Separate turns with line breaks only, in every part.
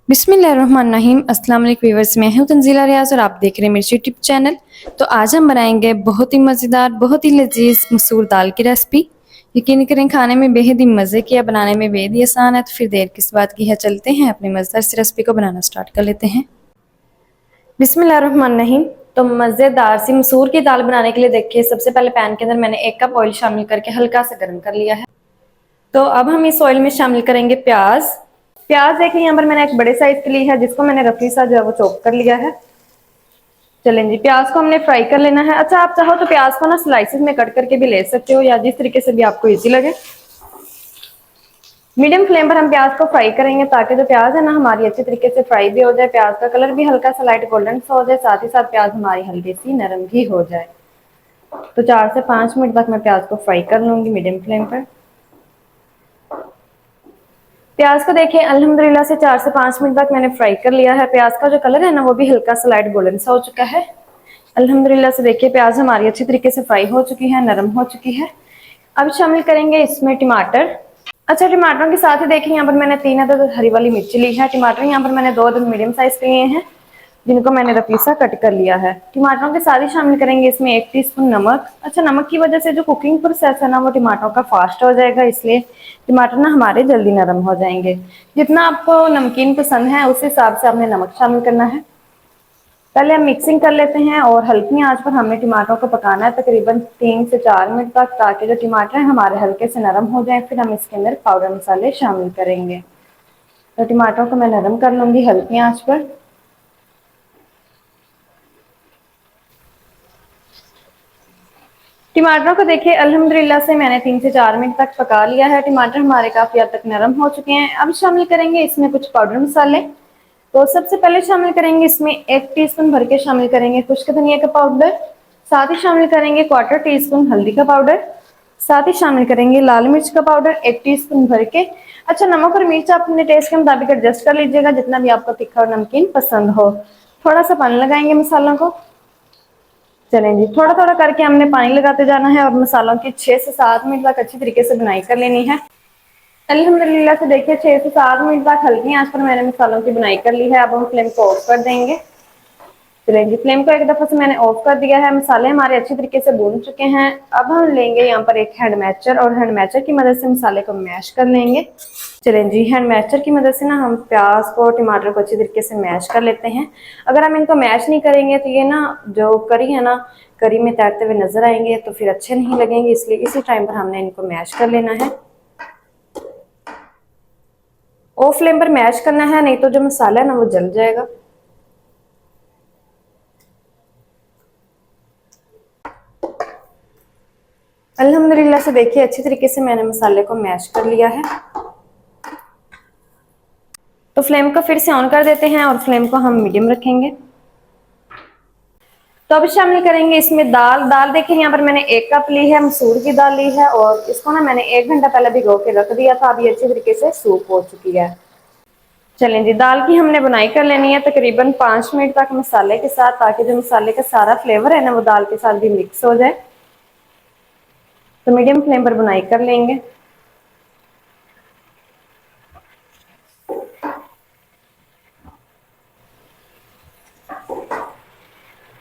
बिस्मिल्लाहिर्रहमानिर्रहीम। अस्सलाम वालेकुम व्यूअर्स, मैं हूं तंजीला रियाज और आप देख रहे हैं मेरे यूट्यूब चैनल। तो आज हम बनाएंगे बहुत ही मज़ेदार, बहुत ही लजीज मसूर दाल की रेसिपी। यकीन करें खाने में बेहद ही मज़े की है, बनाने में बेहद ही आसान है। तो फिर देर किस बात की है, चलते हैं अपनी मज़ेदार सी रेसिपी को बनाना स्टार्ट कर लेते हैं। बिस्मिल्लाहिर्रहमानिर्रहीम। तो मज़ेदार सी मसूर की दाल बनाने के लिए देखिए, सबसे पहले पैन के अंदर मैंने 1 कप ऑयल शामिल करके हल्का सा गर्म कर लिया है। तो अब हम इस ऑयल में शामिल करेंगे प्याज। प्याज देखिए यहाँ पर मैंने एक बड़े साइज की ली है, जिसको मैंने रफी सा जो है वो चॉप कर लिया है। चलें जी, प्याज को हमने फ्राई कर लेना है। अच्छा, आप चाहो तो प्याज को ना स्लाइसेस में कट करके भी ले सकते हो, या जिस तरीके से भी आपको इजी लगे। मीडियम फ्लेम पर हम प्याज को फ्राई करेंगे, ताकि जो प्याज है ना हमारी अच्छी तरीके से फ्राई भी हो जाए, प्याज का कलर भी हल्का सा लाइट गोल्डन सा हो जाए, साथ ही साथ प्याज हमारी हल्की सी नरम भी हो जाए। तो 4 से 5 मिनट तक मैं प्याज को फ्राई कर लूंगी मीडियम फ्लेम पर। प्याज को देखिए अल्हम्दुलिल्लाह से 4 से 5 मिनट तक मैंने फ्राई कर लिया है। प्याज का जो कलर है ना वो भी हल्का सा लाइट गोल्डन सा हो चुका है। अल्हम्दुलिल्लाह से देखिए प्याज हमारी अच्छी तरीके से फ्राई हो चुकी है, नरम हो चुकी है। अब शामिल करेंगे इसमें टमाटर। अच्छा, टमाटरों के साथ ही देखिए यहाँ पर मैंने 3 अदद हरी वाली मिर्ची ली है। टमाटर यहाँ पर मैंने 2 अदद मीडियम साइज के लिए हैं, जिनको मैंने रफी सा कट कर लिया है। टमाटरों के साथ ही शामिल करेंगे इसमें 1 टीस्पून नमक। अच्छा, नमक की वजह से जो कुकिंग प्रोसेस है ना वो टमाटरों का फास्ट हो जाएगा, इसलिए टमाटर ना हमारे जल्दी नरम हो जाएंगे। जितना आपको नमकीन पसंद है उस हिसाब से आपने नमक शामिल करना है। पहले हम मिक्सिंग कर लेते हैं और हल्की आंच पर हमने टमाटरों को पकाना है तकरीबन 3 से 4 मिनट तक, ताकि जो टमाटर है हमारे हल्के से नरम हो जाए। फिर हम इसके अंदर पाउडर मसाले शामिल करेंगे। तो टमाटरों को मैं नरम कर लूंगी हल्की आंच पर। टमाटरों को देखिए अल्हम्दुलिल्लाह से मैंने 3 से 4 मिनट तक पका लिया है। टमाटर हमारे काफी हद तक नरम हो चुके हैं। अब शामिल करेंगे इसमें कुछ पाउडर मसाले। तो सबसे पहले शामिल करेंगे इसमें 1 टीस्पून भर के शामिल करेंगे खुश्क धनिया का पाउडर। साथ ही शामिल करेंगे 1/4 टीस्पून हल्दी का पाउडर। साथ ही शामिल करेंगे लाल मिर्च का पाउडर 1 टीस्पून भर के। अच्छा, नमक और मिर्च आप अपने टेस्ट के मुताबिक एडजस्ट कर लीजिएगा, जितना भी आपको तीखा और नमकीन पसंद हो। थोड़ा सा पानी लगाएंगे मसालों को। चलें जी, थोड़ा थोड़ा करके हमने पानी लगाते जाना है और मसालों की 6 से 7 मिनट तक अच्छी तरीके से बुनाई कर लेनी है। अल्हम्दुलिल्लाह से देखिए 6 से 7 मिनट तक हल्की आंच पर मैंने मसालों की बुनाई कर ली है। अब हम फ्लेम को ऑफ कर देंगे। चलें जी, फ्लेम को एक दफा से मैंने ऑफ कर दिया है। मसाले हमारे अच्छी तरीके से भून चुके हैं। अब हम लेंगे यहाँ पर एक हैंड मैचर, और हैंड मैचर की मदद से मसाले को मैश कर लेंगे। चलें जी, हैंड मैचर की मदद से ना हम प्याज को टमाटर को अच्छी तरीके से मैश कर लेते हैं। अगर हम इनको मैश नहीं करेंगे तो ये ना जो करी है ना, करी में तैरते हुए नजर आएंगे, तो फिर अच्छे नहीं लगेंगे, इसलिए इसी टाइम पर हमने इनको मैश कर लेना है। ऑफ फ्लेम पर मैश करना है, नहीं तो जो मसाला है ना वो जल जाएगा। अल्हम्दुलिल्लाह से देखिए अच्छी तरीके से मैंने मसाले को मैश कर लिया है। तो फ्लेम को फिर से ऑन कर देते हैं और फ्लेम को हम मीडियम रखेंगे। तो अब शामिल करेंगे इसमें दाल। दाल देखिए यहाँ पर मैंने 1 कप ली है, मसूर की दाल ली है, और इसको ना मैंने 1 घंटा पहले भिगो के रख दिया था। अब ये अच्छी तरीके से सूप हो चुकी है। चलें जी, दाल की हमने बुनाई कर लेनी है तकरीबन 5 मिनट तक मसाले के साथ, ताकि जो मसाले का सारा फ्लेवर है ना वो दाल के साथ भी मिक्स हो जाए। तो मीडियम फ्लेम पर बुनाई कर लेंगे।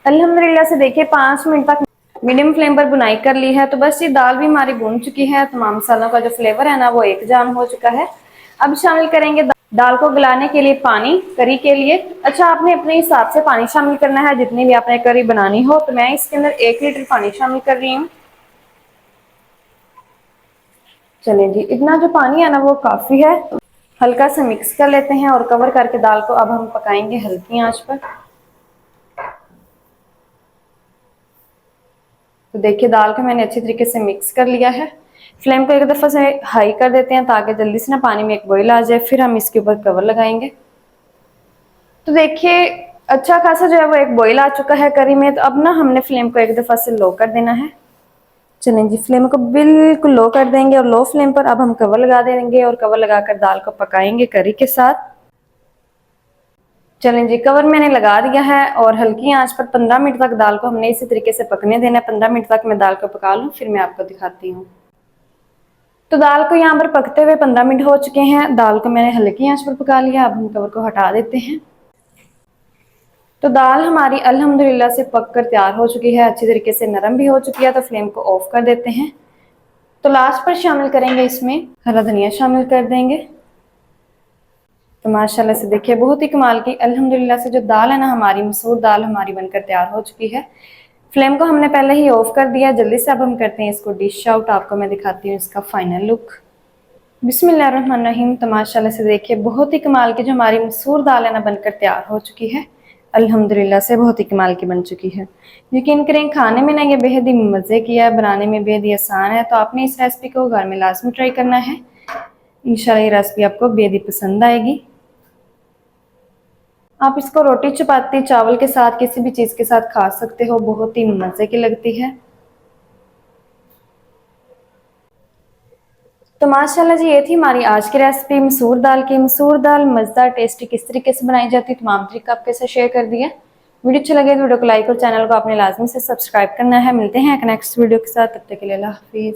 अल्हम्दुलिल्लाह से देखिए 5 मिनट तक मीडियम फ्लेम पर बुनाई कर ली है। तो बस ये दाल भी हमारी भून चुकी है। तमाम मसालों का जो फ्लेवर है ना वो एक जान हो चुका है। अब शामिल करेंगे दाल को गलाने के लिए पानी, करी के लिए। अच्छा, आपने अपने हिसाब से पानी शामिल करना है, जितनी भी आपने करी बनानी हो। तो मैं इसके अंदर 1 लीटर पानी शामिल कर रही हूँ। चलिए जी, इतना जो पानी है ना वो काफी है। हल्का सा मिक्स कर लेते हैं और कवर करके दाल को अब हम पकाएंगे हल्की आंच पर। तो देखिए दाल को मैंने अच्छी तरीके से मिक्स कर लिया है। फ्लेम को एक दफा से हाई कर देते हैं, ताकि जल्दी से ना पानी में एक बॉईल आ जाए। फिर हम इसके ऊपर कवर लगाएंगे। तो देखिए अच्छा खासा जो है वो एक बॉईल आ चुका है करी में। तो अब ना हमने फ्लेम को एक दफा से लो कर देना है। चलें जी, फ्लेम को बिल्कुल लो कर देंगे और लो फ्लेम पर अब हम कवर लगा देंगे और कवर लगाकर दाल को पकाएंगे करी के साथ। चलें जी, कवर मैंने लगा दिया है और हल्की आंच पर 15 मिनट तक दाल को हमने इसी तरीके से पकने देना है। 15 मिनट तक मैं दाल को पका लूँ, फिर मैं आपको दिखाती हूँ। तो दाल को यहाँ पर पकते हुए 15 मिनट हो चुके हैं। दाल को मैंने हल्की आंच पर पका लिया। अब हम कवर को हटा देते हैं। तो दाल हमारी अल्हम्दुलिल्लाह से पककर तैयार हो चुकी है, अच्छी तरीके से नरम भी हो चुकी है। तो फ्लेम को ऑफ कर देते हैं। तो लास्ट पर शामिल करेंगे इसमें हरा धनिया शामिल कर देंगे। तो माशाल्लाह से देखिए बहुत ही कमाल की अल्हम्दुलिल्लाह से जो दाल है ना हमारी, मसूर दाल हमारी बनकर तैयार हो चुकी है। फ्लेम को हमने पहले ही ऑफ कर दिया। जल्दी से अब हम करते हैं इसको डिश आउट। आपको मैं दिखाती हूँ इसका फाइनल लुक। बिस्मिल्लाहिर्रहमानिर्रहीम। तो माशाल्लाह से देखिए बहुत ही कमाल की जो हमारी मसूर दाल है ना बनकर तैयार हो चुकी है। अल्हम्दुलिल्लाह से बहुत ही कमाल की बन चुकी है। यकीन करें खाने में ना ये बेहद ही मज़े की है, बनाने में बेहद ही आसान है। तो आपने इस रेसिपी को घर में लाजमी ट्राई करना है। इंशाल्लाह ये रेसिपी आपको बेहद ही पसंद आएगी। आप इसको रोटी, चपाती, चावल के साथ किसी भी चीज़ के साथ खा सकते हो, बहुत ही मज़े की लगती है। तो माशाल्लाह जी ये थी हमारी आज की रेसिपी मसूर दाल की। मसूर दाल मज़ेदार टेस्टी किस तरीके से बनाई जाती है तमाम तरीका आपके साथ शेयर कर दिया। वीडियो अच्छा लगे तो वीडियो को लाइक और चैनल को आपने लाजमी से सब्सक्राइब करना है। मिलते हैं एक नेक्स्ट वीडियो के साथ, तब तक के लिए अल्लाह हाफिज़।